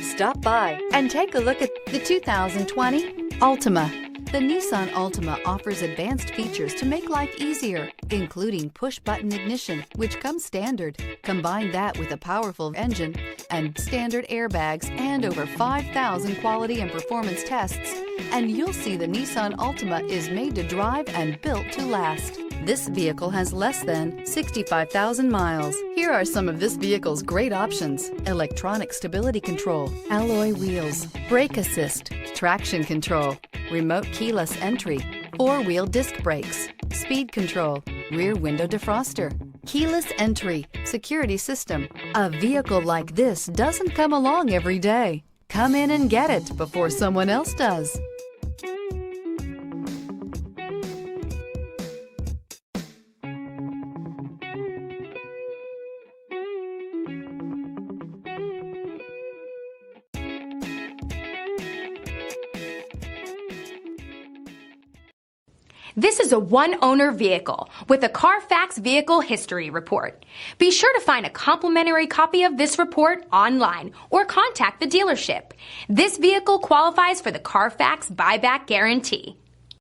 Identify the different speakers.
Speaker 1: Stop by and take a look at the 2020 Altima. The Nissan Altima offers advanced features to make life easier, including push-button ignition, which comes standard. Combine that with a powerful engine and standard airbags and over 5,000 quality and performance tests, and you'll see the Nissan Altima is made to drive and built to last. This vehicle has less than 65,000 miles. Here are some of this vehicle's great options: electronic stability control, alloy wheels, brake assist, traction control, remote keyless entry, four-wheel disc brakes, speed control, rear window defroster, keyless entry, security system. A vehicle like this doesn't come along every day. Come in and get it before someone else does.
Speaker 2: This is a one-owner vehicle with a Carfax Vehicle History Report. Be sure to find a complimentary copy of this report online or contact the dealership. This vehicle qualifies for the Carfax Buyback Guarantee.